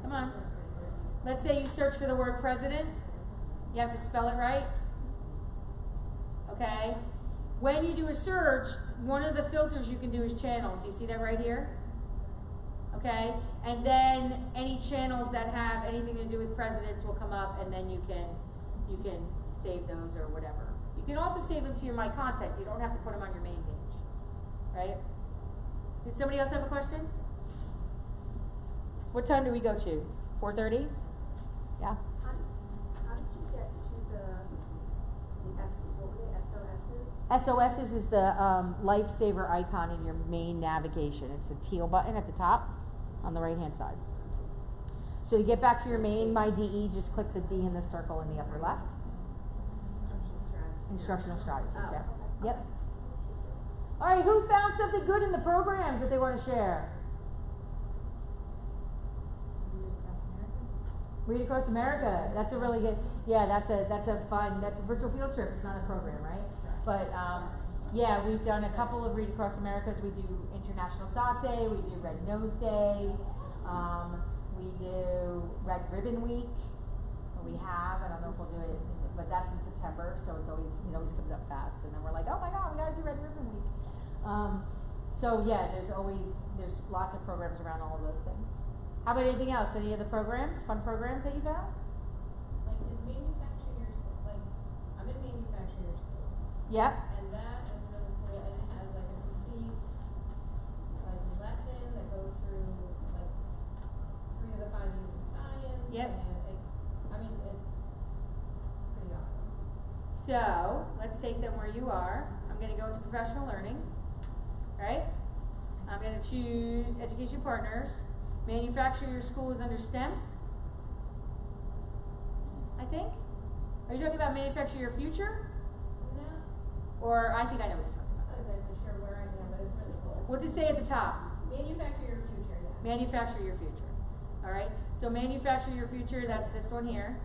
Come on. Let's say you search for the word president. You have to spell it right. Okay? When you do a search, one of the filters you can do is channels. You see that right here? Okay? And then any channels that have anything to do with presidents will come up, and then you can save those or whatever. You can also save them to your My Contact. You don't have to put them on your main page. Right? Did somebody else have a question? What time do we go to? 4:30? Yeah? How did you get to the SOSs? SOSs is the lifesaver icon in your main navigation. It's a teal button at the top on the right-hand side. So to get back to your main My DE, just click the D in the circle in the upper left. Instructional strategies. Oh, Yeah. okay. Yep. All right, who found something good in the programs that they want to share? Read Across America. That's a really good. Yeah, that's a fun. That's a virtual field trip. It's not a program, right? But Yeah, we've done a couple of Read Across Americas. We do International Dot Day, we do Red Nose Day, we do Red Ribbon Week. We have, I don't know if we'll do it, but that's in September, so it always comes up fast. And then we're like, oh my God, we gotta do Red Ribbon Week. So yeah, there's lots of programs around all of those things. How about anything else? Any other programs, fun programs that you found? Like, is manufacture your school, like, I'm in manufacture your school. Yep. And that is really cool, and it has like a complete, like, lesson that goes through, like, 3 of the 5 E's of science. Yep. And it's pretty awesome. So, let's take them where you are. I'm gonna go into professional learning, right? I'm gonna choose education partners. Manufacture your school is under STEM, I think. Are you talking about manufacture your future? No, Or, I think I know what you're talking I'm about. not exactly sure where I am, but it's really cool. What's it say at the top? Manufacture your future, yeah. Manufacture your future. Alright? So manufacture your future, that's this one here.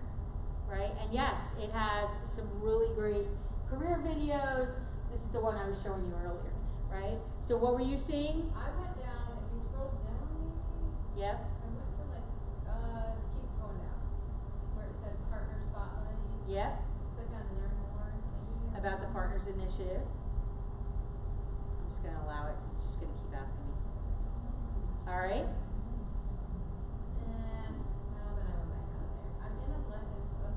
Right? And yes, it has some really great career videos. This is the one I was showing you earlier. Right? So what were you seeing? I went down, if you scroll down maybe, Yep. I went to like, keep going down, where it said partner spotlight. Yep. Click on learn more, maybe. About the Partners Initiative. I'm just gonna allow it, 'cause it's just gonna keep asking me. Alright? And now then I went back out of there. I'm in a lesson.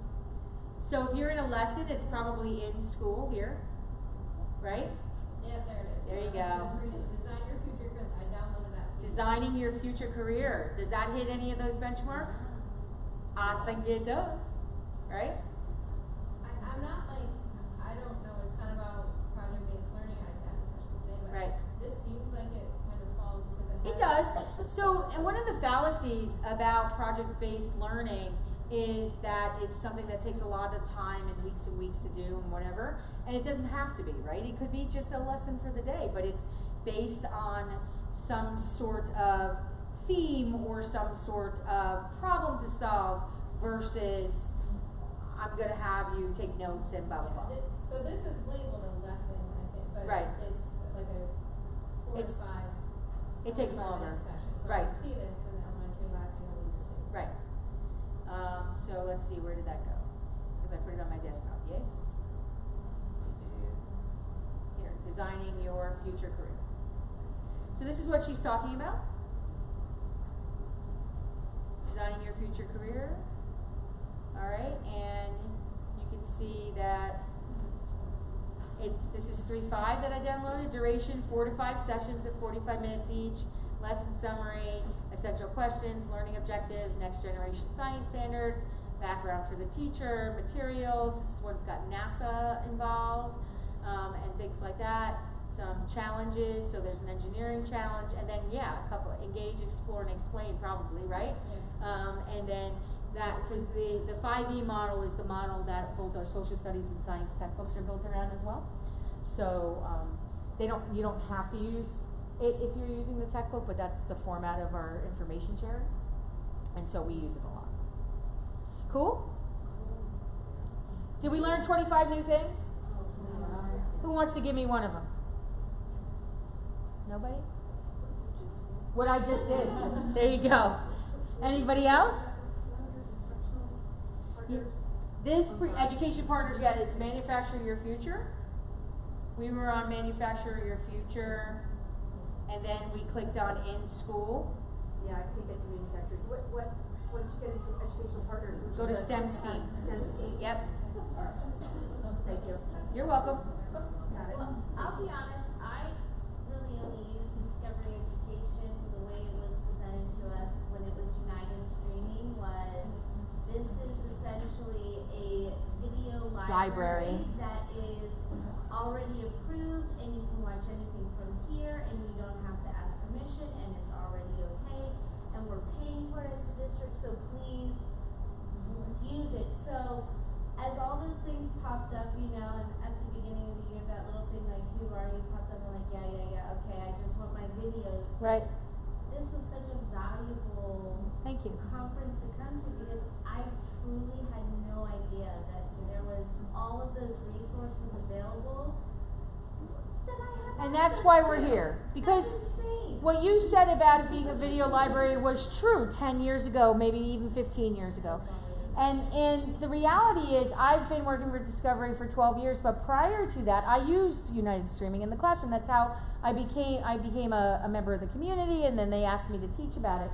So if you're in a lesson, it's probably in school here. Right? Yeah, there it is. There you So go. let's read it. Design your future career. I downloaded that. piece. Designing your future career. Does that hit any of those benchmarks? I think it does. Right? I'm not like, I don't know, it's kind of about project-based learning. I sat in a session today, but Right. this seems like it kind of falls because It does. So, and one of the fallacies about project-based learning is that it's something that takes a lot of time and weeks to do and whatever, and it doesn't have to be, right? It could be just a lesson for the day, but it's based on some sort of theme or some sort of problem to solve versus I'm gonna have you take notes and blah blah blah. So this is labeled a lesson, I think, but Right. it's like a 4 It's- to 5. it takes 45 longer. minute session. So Right. I can see this in elementary lasting a week or 2. Right. So let's see, where did that go? Because I put it on my desktop, yes? Here, designing your future career. So this is what she's talking about. Designing your future career. Alright, and you can see that this is 3.5 that I downloaded. Duration, 4 to 5 sessions of 45 minutes each. Lesson summary, essential questions, learning objectives, next generation science standards, background for the teacher, materials. This one's got NASA involved, and things like that. Some challenges, so there's an engineering challenge, and then yeah, a couple, engage, explore, and explain probably, right? Yeah. And then that, because the 5E model is the model that both our social studies and science textbooks are built around as well. So you don't have to use it if you're using the textbook, but that's the format of our information sharing, and so we use it a lot. Cool? Did we learn 25 new things? Who wants to give me one of them? Nobody? What I just did. There you go. Anybody else? This education partners, yeah, it's Manufacture Your Future. We were on Manufacture Your Future, and then we clicked on In School. Yeah, I can't get to manufacturing. Once you get into educational partners, which Go is to a- STEM STEAM. STEM STEAM. Yep. Thank you. You're welcome. Got it. Well, I'll be honest, I really only used Discovery Education the way it was presented to us when it was United Streaming was, this is essentially a video library that is already approved and you can watch anything from here and you don't have to ask permission and it's already okay and we're paying for it as a district, so please use it. So as all those things popped up, you know, and at the beginning of the year, that little thing like, who are you, popped up, and like, yeah, okay, I just want my videos. Right. This was such a valuable Thank you. conference to come to because I truly had no idea that there was all of those resources available Then I have And that's access why we're to. here. Because That's insane. what you said about it being a video library was true 10 years ago, maybe even 15 years ago. And the reality is, I've been working for Discovery for 12 years, but prior to that, I used United Streaming in the classroom. That's how I became a member of the community, and then they asked me to teach about it.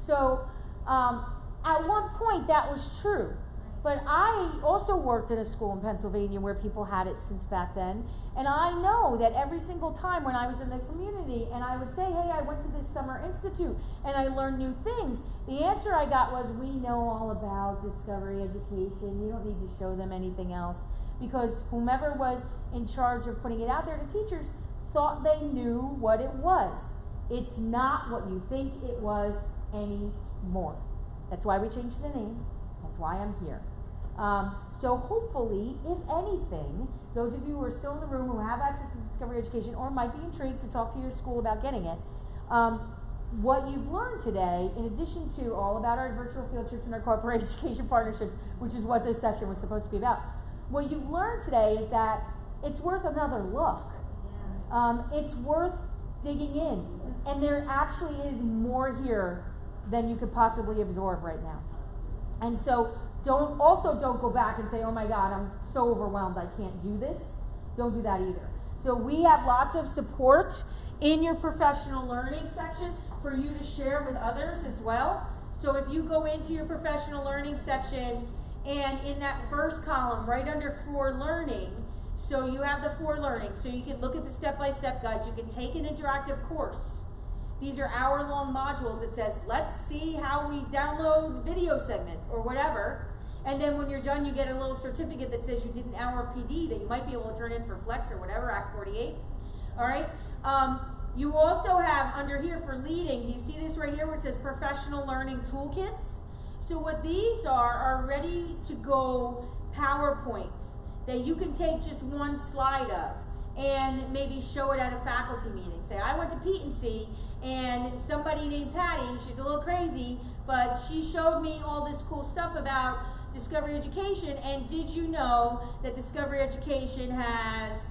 So at one point, that was true. But I also worked in a school in Pennsylvania where people had it since back then. And I know that every single time when I was in the community and I would say, hey, I went to this summer institute and I learned new things, the answer I got was, we know all about Discovery Education. You don't need to show them anything else. Because whomever was in charge of putting it out there to teachers thought they knew what it was. It's not what you think it was anymore. That's why we changed the name. That's why I'm here. So hopefully, if anything, those of you who are still in the room who have access to Discovery Education or might be intrigued to talk to your school about getting it, what you've learned today, in addition to all about our virtual field trips and our corporate education partnerships, which is what this session was supposed to be about, what you've learned today is that it's worth another look. It's worth digging in. And there actually is more here than you could possibly absorb right now. And so don't go back and say, oh my God, I'm so overwhelmed, I can't do this. Don't do that either. So we have lots of support in your professional learning section for you to share with others as well. So if you go into your professional learning section, and in that first column, right under For Learning, so you have the For Learning, so you can look at the step-by-step guides, you can take an interactive course. These are hour-long modules. It says, let's see how we download video segments or whatever. And then when you're done, you get a little certificate that says you did an hour of PD that you might be able to turn in for Flex or whatever, Act 48. All right? You also have under here for leading, do you see this right here where it says Professional Learning Toolkits? So what these are ready to go PowerPoints that you can take just one slide of and maybe show it at a faculty meeting. Say, I went to P&C and somebody named Patty, she's a little crazy, but she showed me all this cool stuff about Discovery Education, and did you know that Discovery Education has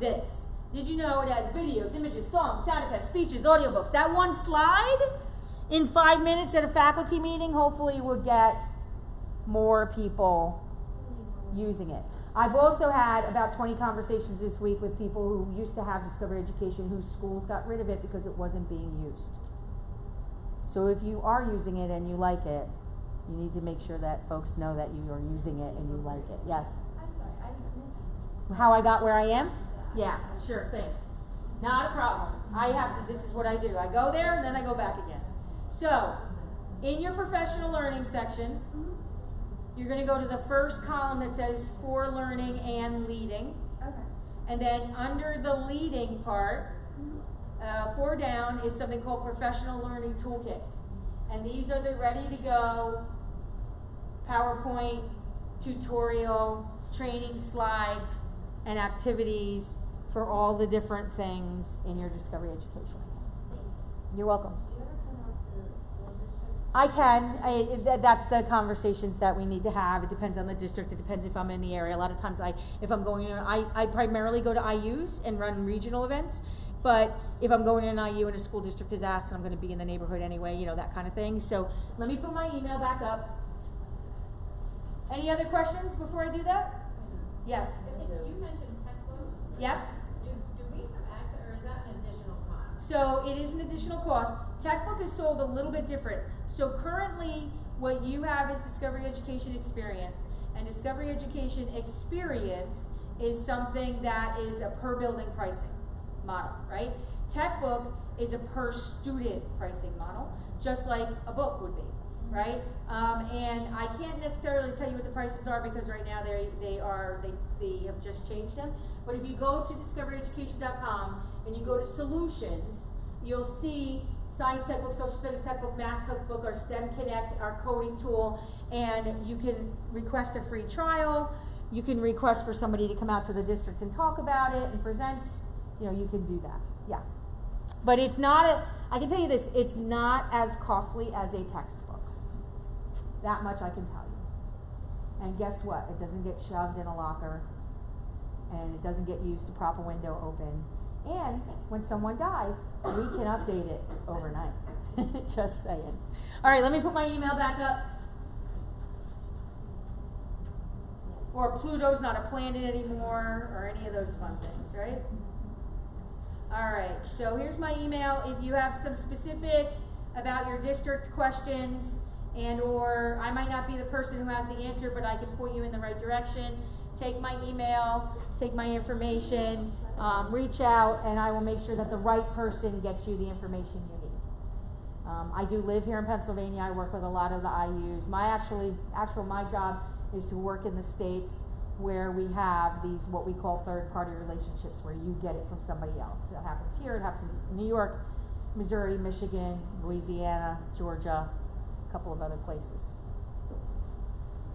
this? Did you know it has videos, images, songs, sound effects, speeches, audiobooks? That one slide in 5 minutes at a faculty meeting hopefully would get more people using it. I've also had about 20 conversations this week with people who used to have Discovery Education whose schools got rid of it because it wasn't being used. So if you are using it and you like it, you need to make sure that folks know that you are using it and you like it. Yes? I'm sorry, I missed. How I got where I am? Yeah, sure thing. Not a problem. This is what I do. I go there and then I go back again. So, in your professional learning section, you're going to go to the first column that says For Learning and Leading. Okay. And then under the leading part, 4 down, is something called Professional Learning Toolkits. And these are the ready-to-go PowerPoint, tutorial, training slides, and activities for all the different things in your Discovery Education. You're welcome. Do you ever come out to school districts? I can. That's the conversations that we need to have. It depends on the district. It depends if I'm in the area. A lot of times, if I'm going in, I primarily go to IUs and run regional events. But if I'm going in an IU and a school district is asked, and I'm going to be in the neighborhood anyway, you know, that kind of thing. So let me put my email back up. Any other questions before I do that? Yes. If you mentioned textbooks. Yep. Do we have access, or is that an additional cost? So it is an additional cost. Textbook is sold a little bit different. So currently, what you have is Discovery Education Experience. And Discovery Education Experience is something that is a per building pricing model, right? Textbook is a per student pricing model, just like a book would be, right? And I can't necessarily tell you what the prices are because right now they have just changed them. But if you go to discoveryeducation.com and you go to solutions, you'll see science textbook, social studies textbook, math textbook, our STEM Connect, our coding tool, and you can request a free trial. You can request for somebody to come out to the district and talk about it and present. You know, you can do that. Yeah. But it's not I can tell you this, it's not as costly as a textbook. That much I can tell you. And guess what? It doesn't get shoved in a locker and it doesn't get used to prop a window open. And when someone dies, we can update it overnight. Just saying. All right, let me put my email back up. Or Pluto's not a planet anymore, or any of those fun things, right? All right, so here's my email. If you have some specific about your district questions, and or I might not be the person who has the answer, but I can point you in the right direction, take my email, take my information, reach out, and I will make sure that the right person gets you the information you need. I do live here in Pennsylvania. I work with a lot of the IUs. My job is to work in the states where we have these, what we call third-party relationships, where you get it from somebody else. It happens here, it happens in New York, Missouri, Michigan, Louisiana, Georgia, a couple of other places.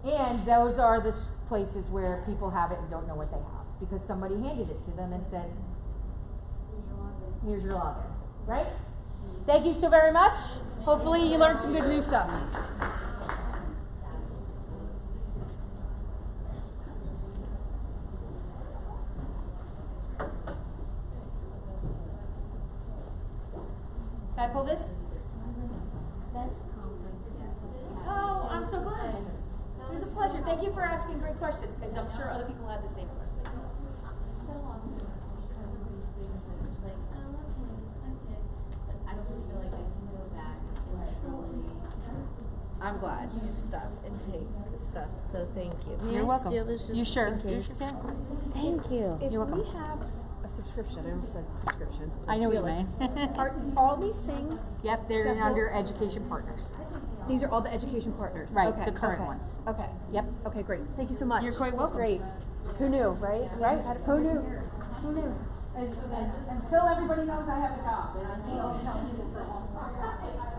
And those are the places where people have it and don't know what they have, because somebody handed it to them and said, here's your login, right? Thank you so very much. Hopefully you learned some good new stuff. Can I pull this? Best conference yet. Oh, I'm so glad. It was a pleasure. Thank you for asking great questions, because I'm sure other people had the same questions. So often we cover these things and it's like, oh, okay. But I just feel like I can go back and truly I'm glad. use stuff and take the stuff. So thank you. You're welcome. Steal this just You sure? in case? You sure can. Thank you. If You're welcome. we have a subscription, I almost said prescription. I know what you feel mean. it. Are all these things? Yep, they're accessible? under education partners. These are all the education partners. Right, Okay, the current okay, ones. Okay. Yep. Okay, great. Thank you so much. You're quite That's welcome. great. Who knew, right? Right? Who knew? Who knew? Until everybody knows I have a job, and I know I'm telling you this for a long time.